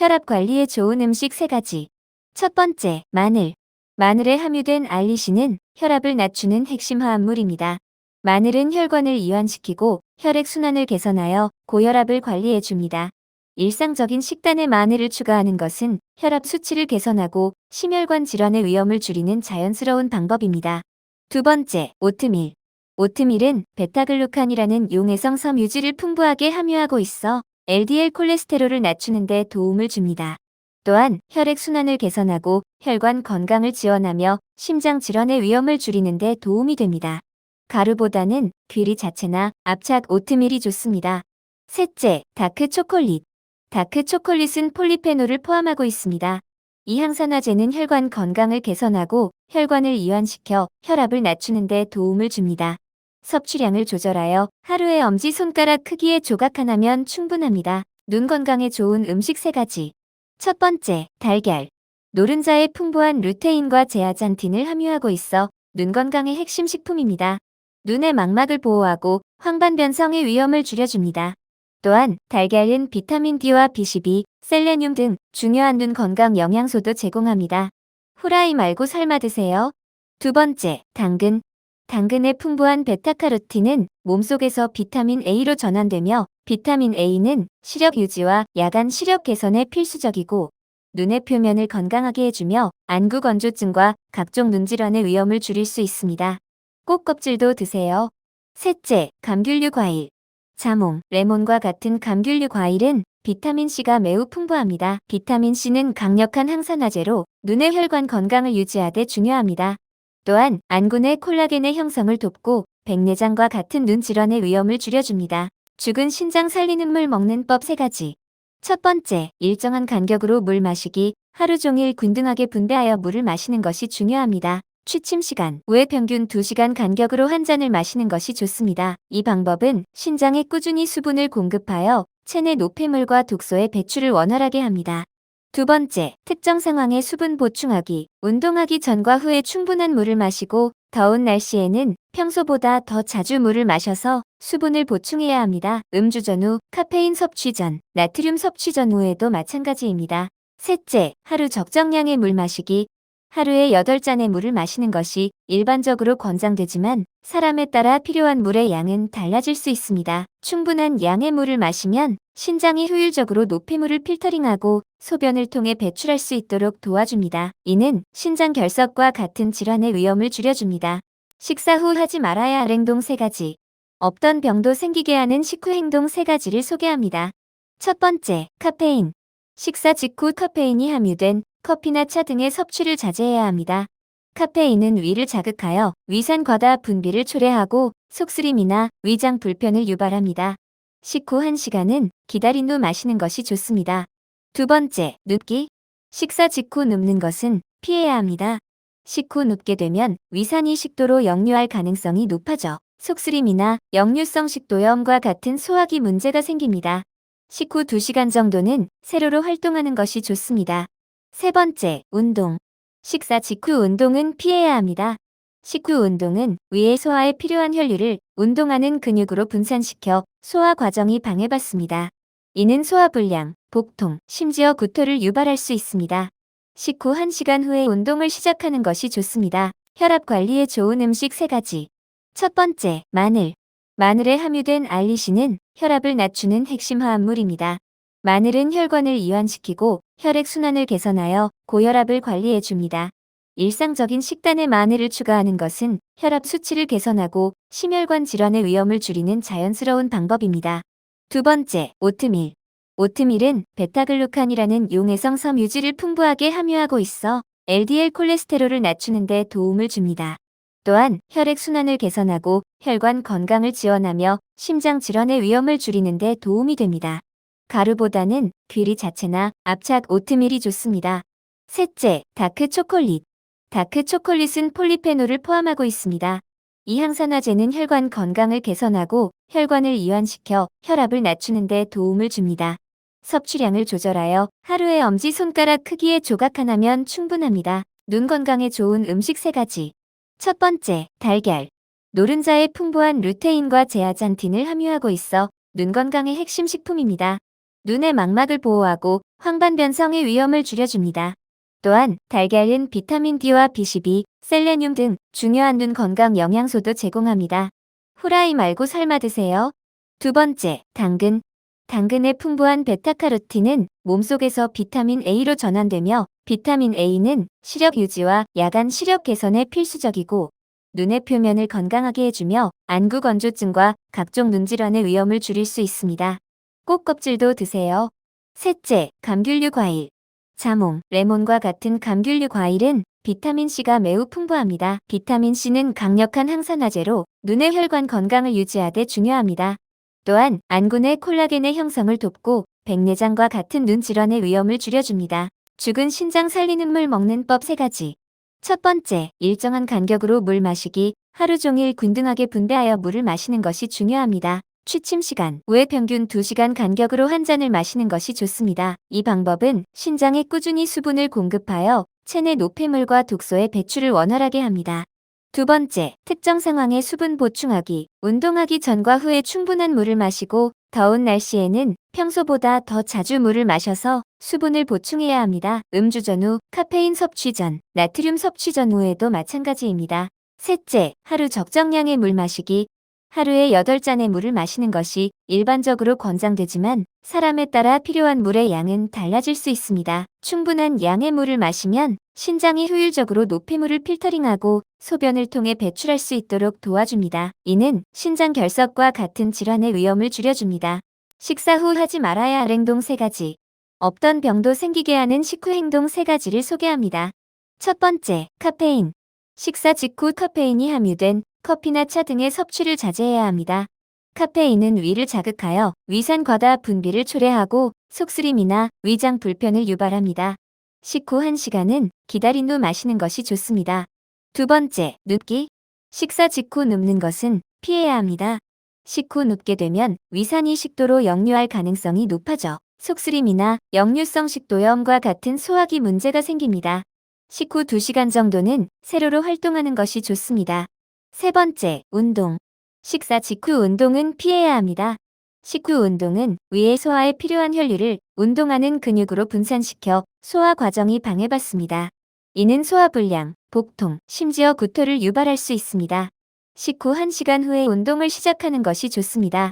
혈압 관리에 좋은 음식 3가지. 첫 번째, 마늘. 마늘에 함유된 알리신은 혈압을 낮추는 핵심 화합물입니다. 마늘은 혈관을 이완시키고 혈액순환을 개선하여 고혈압을 관리해 줍니다. 일상적인 식단에 마늘을 추가하는 것은 혈압 수치를 개선하고 심혈관 질환의 위험을 줄이는 자연스러운 방법입니다. 두 번째, 오트밀. 오트밀은 베타글루칸이라는 용해성 섬유질을 풍부하게 함유하고 있어 LDL 콜레스테롤을 낮추는 데 도움을 줍니다. 또한 혈액순환을 개선하고 혈관 건강을 지원하며 심장 질환의 위험을 줄이는 데 도움이 됩니다. 가루보다는 귀리 자체나 압착 오트밀이 좋습니다. 셋째, 다크 초콜릿. 다크 초콜릿은 폴리페놀을 포함하고 있습니다. 이 항산화제는 혈관 건강을 개선하고 혈관을 이완시켜 혈압을 낮추는 데 도움을 줍니다. 섭취량을 조절하여 하루에 엄지손가락 크기의 조각 하나면 충분합니다. 눈 건강에 좋은 음식 3가지. 첫 번째, 달걀. 노른자에 풍부한 루테인과 제아잔틴을 함유하고 있어 눈 건강의 핵심 식품입니다. 눈의 망막을 보호하고 황반변성의 위험을 줄여줍니다. 또한 달걀은 비타민 D와 B12, 셀레늄 등 중요한 눈 건강 영양소도 제공합니다. 후라이 말고 삶아 드세요. 두 번째, 당근. 당근의 풍부한 베타카로틴은 몸속에서 비타민 A로 전환되며 비타민 A는 시력 유지와 야간 시력 개선에 필수적이고 눈의 표면을 건강하게 해주며 안구 건조증과 각종 눈질환의 위험을 줄일 수 있습니다. 꼭 껍질도 드세요. 셋째, 감귤류 과일. 자몽, 레몬과 같은 감귤류 과일은 비타민C가 매우 풍부합니다. 비타민C는 강력한 항산화제로 눈의 혈관 건강을 유지하되 중요합니다. 또한 안구 내 콜라겐의 형성을 돕고 백내장과 같은 눈 질환의 위험을 줄여줍니다. 죽은 신장 살리는 물 먹는 법 3가지. 첫 번째, 일정한 간격으로 물 마시기. 하루 종일 균등하게 분배하여 물을 마시는 것이 중요합니다. 취침 시간 후에 평균 2시간 간격으로 한 잔을 마시는 것이 좋습니다. 이 방법은 신장에 꾸준히 수분을 공급하여 체내 노폐물과 독소의 배출을 원활하게 합니다. 두 번째, 특정 상황에 수분 보충하기. 운동하기 전과 후에 충분한 물을 마시고 더운 날씨에는 평소보다 더 자주 물을 마셔서 수분을 보충해야 합니다. 음주 전후, 카페인 섭취 전, 나트륨 섭취 전후에도 마찬가지입니다. 셋째, 하루 적정량의 물 마시기. 하루에 8잔의 물을 마시는 것이 일반적으로 권장되지만 사람에 따라 필요한 물의 양은 달라질 수 있습니다. 충분한 양의 물을 마시면 신장이 효율적으로 노폐물을 필터링하고 소변을 통해 배출할 수 있도록 도와줍니다. 이는 신장 결석과 같은 질환의 위험을 줄여줍니다. 식사 후 하지 말아야 할 행동 3가지. 없던 병도 생기게 하는 식후 행동 3가지를 소개합니다. 첫 번째, 카페인. 식사 직후 카페인이 함유된 커피나 차 등의 섭취를 자제해야 합니다. 카페인은 위를 자극하여 위산 과다 분비를 초래하고 속쓰림이나 위장 불편을 유발합니다. 식후 1시간은 기다린 후 마시는 것이 좋습니다. 두 번째, 눕기. 식사 직후 눕는 것은 피해야 합니다. 식후 눕게 되면 위산이 식도로 역류할 가능성이 높아져 속쓰림이나 역류성 식도염과 같은 소화기 문제가 생깁니다. 식후 2시간 정도는 세로로 활동하는 것이 좋습니다. 세 번째, 운동. 식사 직후 운동은 피해야 합니다. 식후 운동은 위의 소화에 필요한 혈류를 운동하는 근육으로 분산시켜 소화 과정이 방해받습니다. 이는 소화불량, 복통, 심지어 구토를 유발할 수 있습니다. 식후 1시간 후에 운동을 시작하는 것이 좋습니다. 혈압 관리에 좋은 음식 3가지. 첫 번째, 마늘. 마늘에 함유된 알리신은 혈압을 낮추는 핵심 화합물입니다. 마늘은 혈관을 이완시키고 혈액순환을 개선하여 고혈압을 관리해 줍니다. 일상적인 식단에 마늘을 추가하는 것은 혈압 수치를 개선하고 심혈관 질환의 위험을 줄이는 자연스러운 방법입니다. 두 번째, 오트밀. 오트밀은 베타글루칸이라는 용해성 섬유질을 풍부하게 함유하고 있어 LDL 콜레스테롤을 낮추는 데 도움을 줍니다. 또한 혈액순환을 개선하고 혈관 건강을 지원하며 심장 질환의 위험을 줄이는 데 도움이 됩니다. 가루보다는 귀리 자체나 압착 오트밀이 좋습니다. 셋째, 다크 초콜릿. 다크 초콜릿은 폴리페놀을 포함하고 있습니다. 이 항산화제는 혈관 건강을 개선하고 혈관을 이완시켜 혈압을 낮추는 데 도움을 줍니다. 섭취량을 조절하여 하루에 엄지손가락 크기의 조각 하나면 충분합니다. 눈 건강에 좋은 음식 3가지. 첫 번째, 달걀. 노른자에 풍부한 루테인과 제아잔틴을 함유하고 있어 눈 건강의 핵심 식품입니다. 눈의 망막을 보호하고 황반변성의 위험을 줄여줍니다. 또한 달걀은 비타민 D와 B12, 셀레늄 등 중요한 눈 건강 영양소도 제공합니다. 후라이 말고 삶아 드세요. 두 번째, 당근. 당근의 풍부한 베타카로틴은 몸속에서 비타민 A로 전환되며 비타민 A는 시력 유지와 야간 시력 개선에 필수적이고 눈의 표면을 건강하게 해주며 안구 건조증과 각종 눈질환의 위험을 줄일 수 있습니다. 꼭 껍질도 드세요. 셋째, 감귤류 과일. 자몽, 레몬과 같은 감귤류 과일은 비타민C가 매우 풍부합니다. 비타민C는 강력한 항산화제로 눈의 혈관 건강을 유지하되 중요합니다. 또한 안구 내 콜라겐의 형성을 돕고 백내장과 같은 눈 질환의 위험을 줄여줍니다. 죽은 신장 살리는 물 먹는 법 3가지. 첫 번째, 일정한 간격으로 물 마시기. 하루 종일 균등하게 분배하여 물을 마시는 것이 중요합니다. 취침 시간 외 평균 2시간 간격으로 한 잔을 마시는 것이 좋습니다. 이 방법은 신장에 꾸준히 수분을 공급하여 체내 노폐물과 독소의 배출을 원활하게 합니다. 두 번째, 특정 상황에 수분 보충하기. 운동하기 전과 후에 충분한 물을 마시고 더운 날씨에는 평소보다 더 자주 물을 마셔서 수분을 보충해야 합니다. 음주 전후, 카페인 섭취 전, 나트륨 섭취 전후에도 마찬가지입니다. 셋째, 하루 적정량의 물 마시기. 하루에 8잔의 물을 마시는 것이 일반적으로 권장되지만 사람에 따라 필요한 물의 양은 달라질 수 있습니다. 충분한 양의 물을 마시면 신장이 효율적으로 노폐물을 필터링하고 소변을 통해 배출할 수 있도록 도와줍니다. 이는 신장 결석과 같은 질환의 위험을 줄여줍니다. 식사 후 하지 말아야 할 행동 3가지. 없던 병도 생기게 하는 식후 행동 3가지를 소개합니다. 첫 번째, 카페인. 식사 직후 카페인이 함유된 커피나 차 등의 섭취를 자제해야 합니다. 카페인은 위를 자극하여 위산 과다 분비를 초래하고 속쓰림이나 위장 불편을 유발합니다. 식후 1시간은 기다린 후 마시는 것이 좋습니다. 두 번째, 눕기. 식사 직후 눕는 것은 피해야 합니다. 식후 눕게 되면 위산이 식도로 역류할 가능성이 높아져 속쓰림이나 역류성 식도염과 같은 소화기 문제가 생깁니다. 식후 2시간 정도는 세로로 활동하는 것이 좋습니다. 세 번째, 운동. 식사 직후 운동은 피해야 합니다. 식후 운동은 위의 소화에 필요한 혈류를 운동하는 근육으로 분산시켜 소화 과정이 방해받습니다. 이는 소화불량, 복통, 심지어 구토를 유발할 수 있습니다. 식후 1시간 후에 운동을 시작하는 것이 좋습니다.